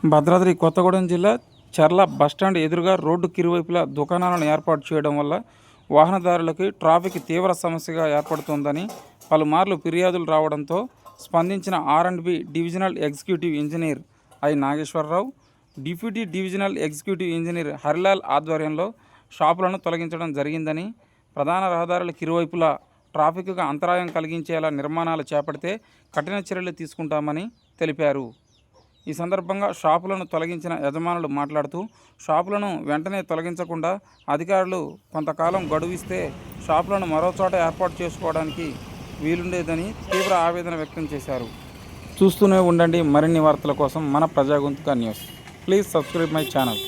భద్రాద్రి కొత్తగూడెం జిల్లా చర్ల బస్టాండ్ ఎదురుగా రోడ్డుకి ఇరువైపులా దుకాణాలను ఏర్పాటు చేయడం వల్ల వాహనదారులకి ట్రాఫిక్ తీవ్ర సమస్యగా ఏర్పడుతోందని పలుమార్లు ఫిర్యాదులు రావడంతో స్పందించిన R and B divisional executive engineer I Nageswara Rao, deputy divisional executive engineer Harilal ఆధ్వర్యంలో షాపులను తొలగించడం జరిగిందని, ప్రధాన రహదారులకు ఇరువైపులా ట్రాఫిక్కు అంతరాయం కలిగించేలా నిర్మాణాలు చేపడితే కఠిన చర్యలు తీసుకుంటామని తెలిపారు. ఈ సందర్భంగా షాపులను తొలగించిన యజమానులు మాట్లాడుతూ, షాపులను వెంటనే తొలగించకుండా అధికారులు కొంతకాలం గడువిస్తే షాపులను మరోచోట ఏర్పాటు చేసుకోవడానికి వీలుండేదని తీవ్ర ఆవేదన వ్యక్తం చేశారు. చూస్తూనే ఉండండి మరిన్ని వార్తల కోసం మన Prajagonthuka news. Please subscribe my channel.